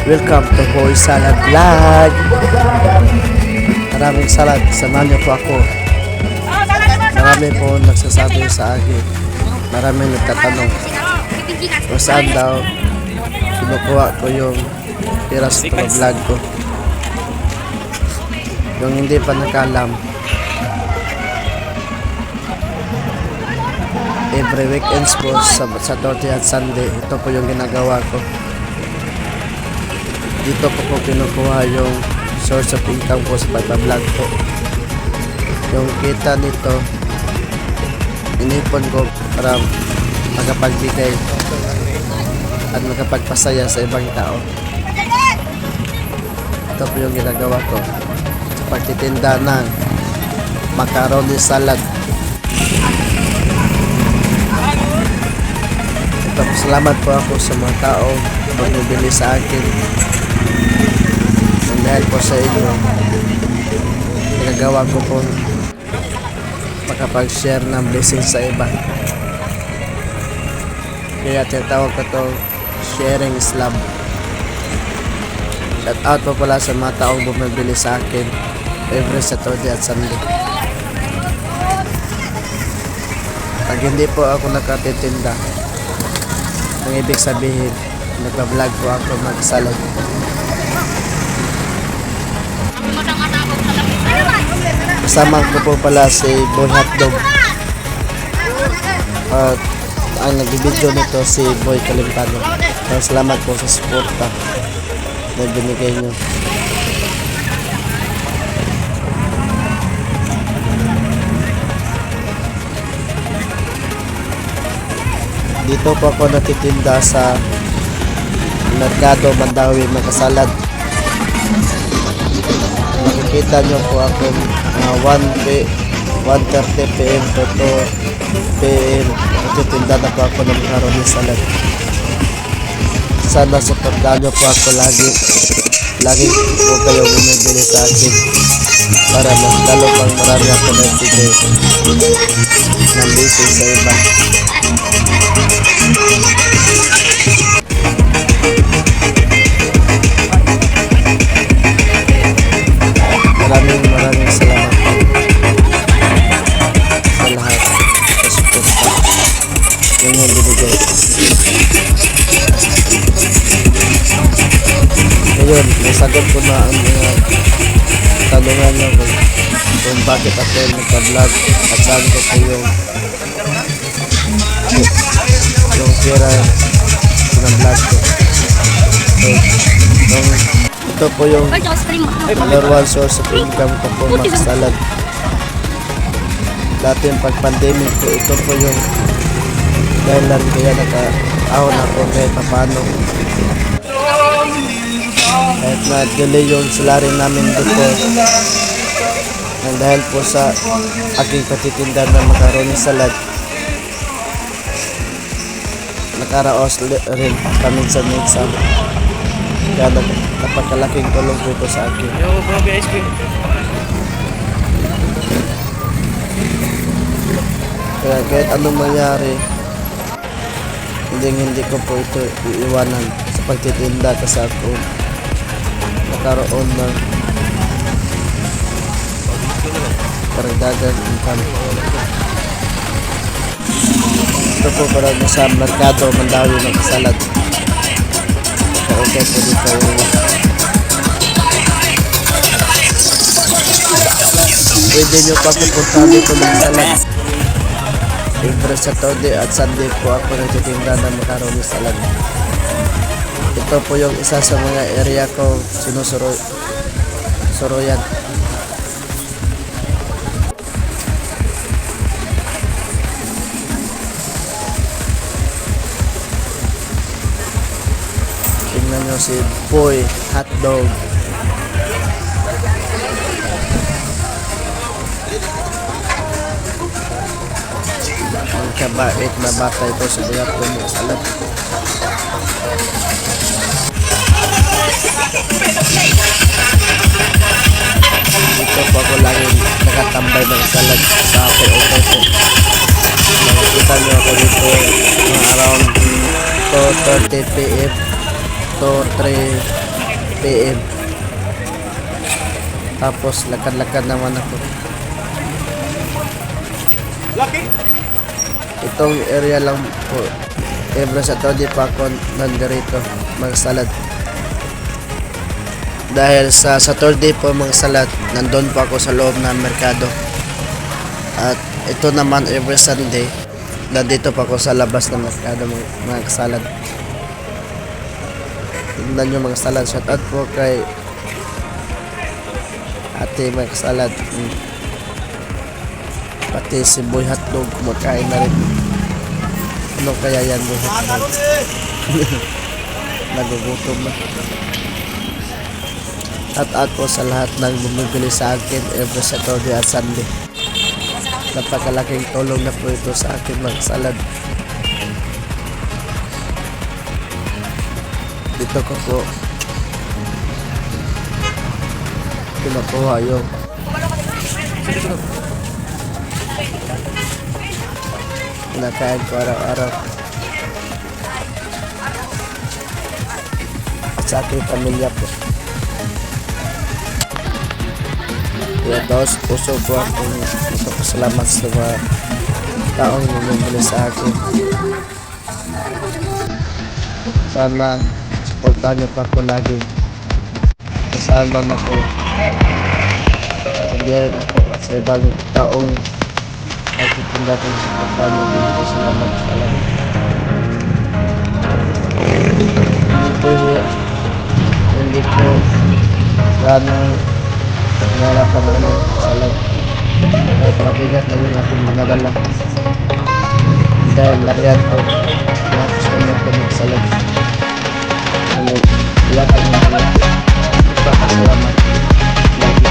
Welcome to Boy Salad Vlog. Maraming salad, samahan niyo po ako. Marami po nagsasabi sa akin. Marami nagtatanong kung saan daw kinukuha ko yung pira sa vlog ko. Yung hindi pa nakalam, every weekends po sa Saturday at Sunday, ito po yung ginagawa ko. Dito po kinukuha yung source of income ko sa pagbablog ko. Yung kita nito, inipon ko para magapagbigay at magapagpasaya sa ibang tao. Ito po yung ginagawa ko sa pagtitinda ng macaroni salad. Ito, salamat po ako sa mga tao bumibili sa akin. Dahil po sa inyo, nagagawa ko po makapag-share ng blessings sa iba. Kaya tinatawag ko to sharing is love. Shout out po pala sa mga taong bumibili sa akin every Saturday at Sunday. Pag hindi po ako nakatitinda, ang ibig sabihin, nagpa-vlog po ako mag-salad. Kasama ko po pala si Boy Hotdog. At ang nagbibideo nito si Boy Kalimpano. Salamat po sa suporta na binigay nyo. Dito po ako natitinda sa Merkado Mandawi Magkasalad. Makikita nyo po ako 1:30 PM to 2 PM. Natitinda na po ako ng macaroni salad. Sana supportahan nyo po ako lagi. Lagi po kayo bumibili sa akin para mas lalo pang marami ako nagbigay ng blessing sa iba. Maraming salamat sa lahat sa suporta yung binigay. Ngayon, nasagot ko na ang mga tanungan nyo kung bakit ako nagpa-vlog at saan ko po yung pera ng vlog ko. So, ito po yung number one source of income ko po, mag-salad. Dati yung pag-pandemic ko, ito po yung dahilan kaya naka-ahon ako kahit paano. Kahit na-delay yung salary namin dito. Dahil po sa aking patitinda ng macaroni salad, nakaraos rin kami sa minsan. Kaya napakalaking tulong po ito sa akin. Kaya kahit anong mangyari, hindi ko po ito iiwanan sa pagtitinda kasi ako nakaroon ng karagdagang income. Ito po para sa Merkado Mandawi Magkasalad. Okay po dito yung pwede nyo pa pupuntahan dito ng salad. Every Saturday at Sunday po ako nagtitinda ng macaroni salad. Ito po yung isa sa mga area ko sinusuroyan. Tingnan nyo si Boy Hotdog. Ang kabait na bata ito sa Boy Hotdog ng salad. Dito po ako lagi nakatambay ng salad sa okay po. Nakikita nyo ako dito around 2:30 PM to 3 PM. Tapos lakad-lakad naman ako. Itong area lang po. Every Saturday pa ako nandito magsalad. Dahil sa Saturday po magsalad, nandun po ako sa loob ng merkado. At ito naman every Sunday, nandito pa ako sa labas ng merkado magsalad. Tignan nyo magsalad. Shout out po kay Ate magsalad. Pati si Boy Hotdog kumakain na rin. Ano kaya yan, Boy Hotdog? Nagugutom na. Shout out po sa lahat ng bumibili sa akin every Saturday at Sunday. Napakalaking tulong na po ito sa akin magsalad. Dito ko po kinukuha yung kinakain ko araw-araw at sa aking pamilya po. Kaya daos puso po akong salamat sa mga taong bumibili sa akin. Sana supportahan niyo pa ako lagi kung saan bang ako sabihin ako sa ibang taong nagtitinda ko supportahan niyo din po. Salamat talaga. Hindi po gano'ng narapan ano salag. Kahit mabigat na yun akong manadala dahil lariyan ko tapos kami ako magsalag. Iyakan mo na lang. Papasalamat lagi.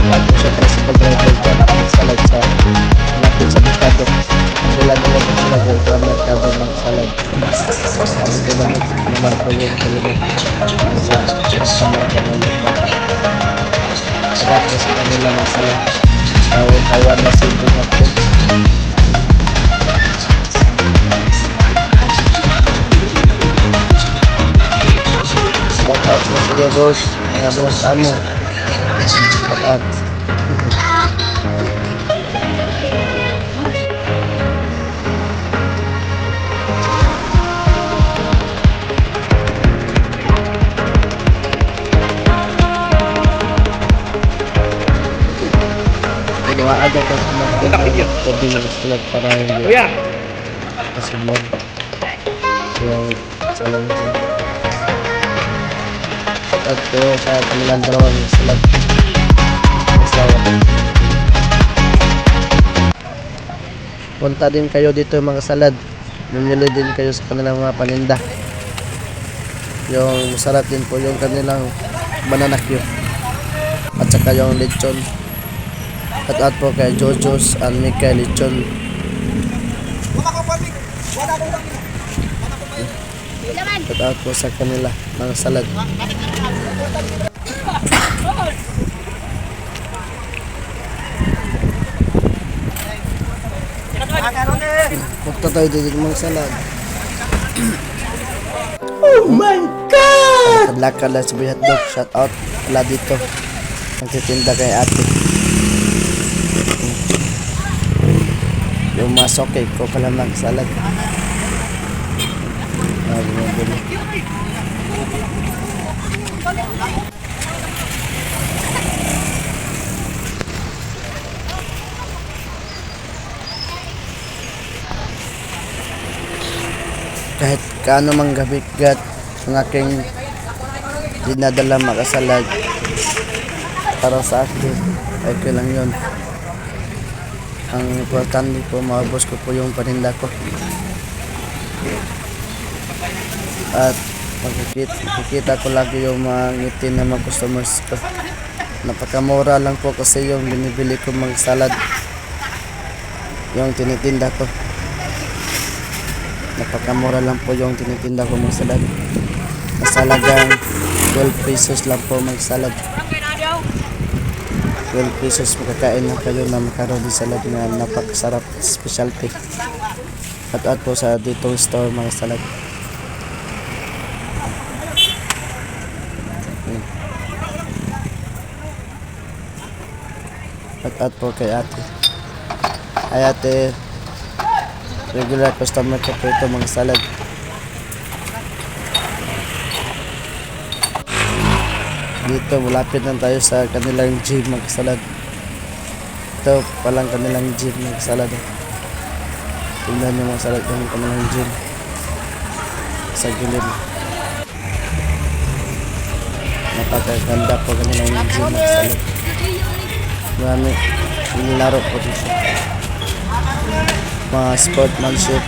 Ako siya para sa pag-driver ko magsalag sa lapit sa merkado. Wala na lang sila ko sa merkado magsalag. Sabi ko naman ko yung kalimutan sa merkado. Sarap sa kanila magsalag. Tawad na simple na po. Shout out mo sige boss, mga boss ano. Shout out. Gawa agad ka sa mga tabi ng sulat para hindi kasunod yung salang at po sa kanilang dalawang sulat asawa. Punta din kayo dito mga salad, bumili din kayo sa kanilang mga paninda. Yung masarap din po yung kanilang banana cue at saka yung lechon. At po kay Jojo's and Mika Lechon. At po sa kanila mga salad. Punta tayo dito mga salad. Oh my God! Kadlakad lang sa Boy Hotdog. Shout out pala dito. Nagtitinda kay ate. Yung mga soke ko pala magsalad. Kahit kaano mang gabigat ang aking dinadala makasalad para sa akin, okay lang yun. Ang importante po, maubos ko po yung paninda ko. At makikita ko lagi yung mga ngiti ng mga customers ko. Napakamura lang po kasi yung binibili ko mga salad, yung tinitinda ko. Napakamura lang po yung tinitinda ko mga salad. Masalagang 12 pesos lang po mga salad. 12 pesos makakain na kayo na macaroni salad na napakasarap, specialty. At po sa ditong store mga salad. Shout out po kay ate. Ay ate, regular customer ko po ito mga salad. Dito, malapit lang tayo sa kanilang gym mga salad. Ito palang kanilang gym mga salad. Tingnan nyo mga salad yung kanilang gym. Sa gilid. Napakaganda po kanilang gym mga salad. Marami nilaro po dito. Mga sportsmanship.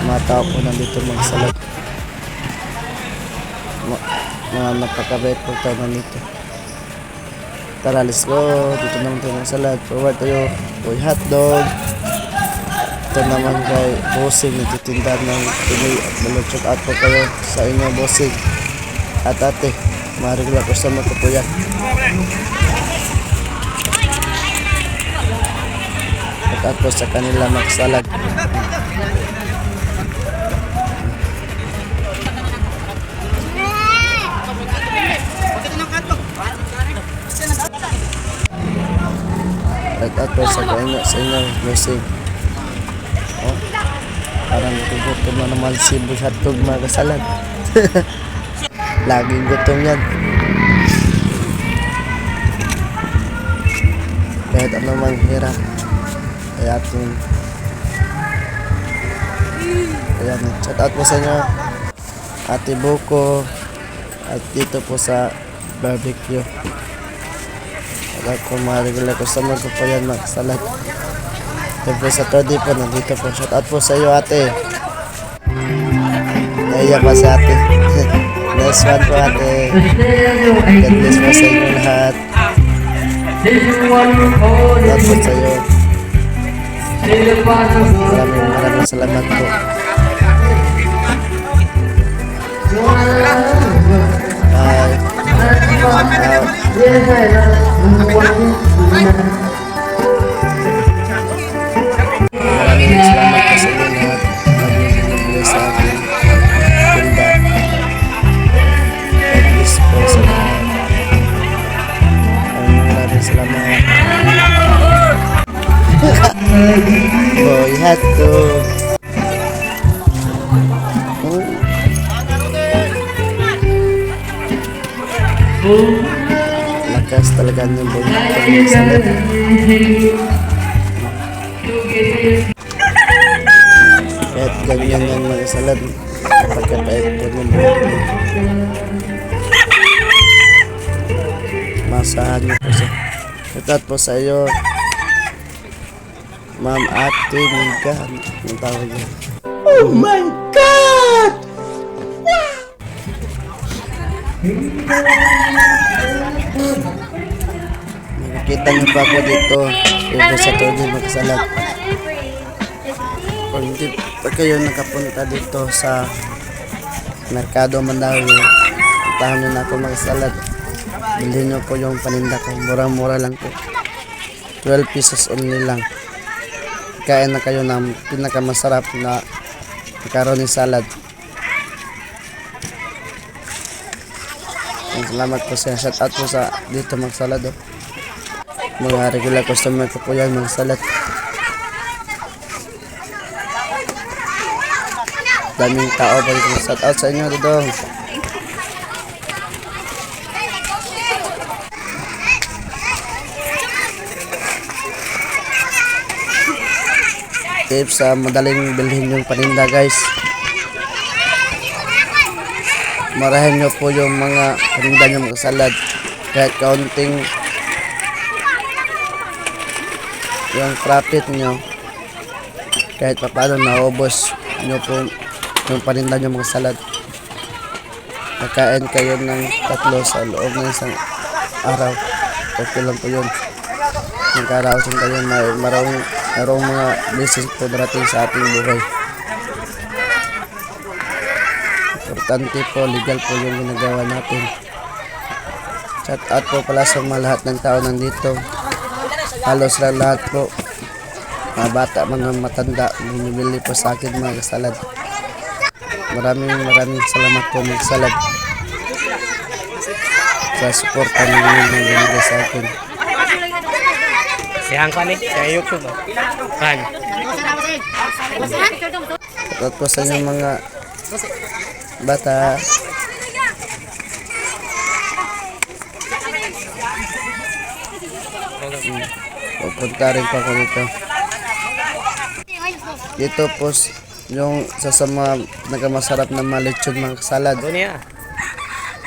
Mga tao po nandito mga salad. Mga napakabait po tayo nandito. Tara, let's go. Dito naman tayo ng salad. Forward tayo. Boy hotdog. Ito naman kay Bossing. Nagtitinda ng Pinoy at malutsot out po kayo sa inyo Bossing. At ate, mga regular customer ko po yan. At po sa kanila magsalad. At po sa inyo Bossing. Oh, parang gutom na naman si Boy Hotdog mga kasalad. Laging gutom yan. Kahit ano mang hirap. Kaya ating ayan, shout out po sa inyo Ate Buko at dito po sa barbecue. Shout out po mga regular customer ko po yan mga salad. Ito po sa Todi po, nandito po. Shout out po sa iyo ate. Naiya pa si ate. Nice one po ate. God bless po sa inyo lahat. Shout out po sa iyo. Maraming salamat po. Maraming salamat po sa inyo lahat. Maraming sa akin. Ganda. God bless po sa lahat. Maraming salamat. Boy Hotdog. Lakas talaga ng Boy Hotdog. Kahit ganyan yan mga salad. Pagkapait po ng Boy Hotdog. Masahan niyo po siya. Ito po sa iyo Ma'am Ate Miga. Ang tawag niya. Oh my God! Nakikita niyo pa ako dito. Ito sa Todi magsalat. Kung hindi pa kayo nakapunta dito sa Merkado Mandawi, puntahan niyo na ako magsalat. Bilhin niyo po yung paninda ko. Mura-mura lang po. 12 pesos only lang. Kain na kayo ng pinakamasarap na macaroni salad. Salamat po sa shout out po sa dito magsalad. Oh. Mga regular customer ko po yan magsalad. Daming tao po dito. Shout out sa inyo dito. Tips sa madaling bilhin yung paninda guys. Marahin nyo po yung mga paninda nyo mga salad. Kahit kaunting yung profit nyo. Kahit paano naubos nyo po yung paninda nyo mga salad. Nakain kayo ng 3 sa loob ng isang araw. Okay lang po yun. Nagkaraosin kayo marong mga blessings po darating sa ating buhay. Importante po, legal po yung ginagawa natin. Shout out po pala sa mga lahat ng tao nandito. Halos lahat po. Mga bata, mga matanda, bumibili po sa akin mga kasalad. Maraming salamat po mga kasalad. Sa support na binigay sa akin. Siyang ka ni, siyang YouTube ba? Kan. At po sa inyong mga bata. Pupunta rin pa ako dito. Dito po yung isa sa mga nagkamasarap na malechon mga salad. Doon niya.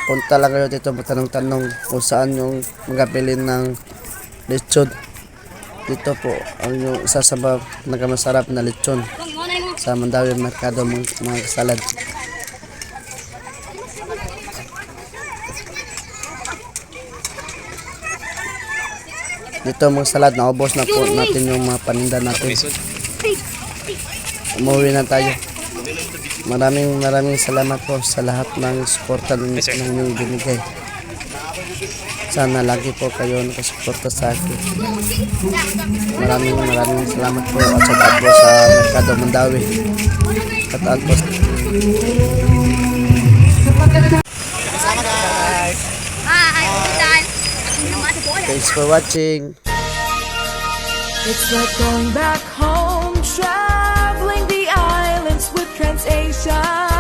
Punta lang kayo dito matanong-tanong kung saan yung magpili ng lechon. Dito po ang yung isa sa mga nagkamasarap na lechon sa Mandawi Merkado mga salad. Dito mga salad, naubos na po natin yung mga paninda natin. Umuwi na tayo. Maraming salamat po sa lahat ng suporta ng inyong binigay. Sana lagi po kayo nakasuporta sa akin. Maraming salamat po at sa po sa Merkado Mandawi. At po. Thanks for watching. It's like going back home, traveling the islands with TransAsia.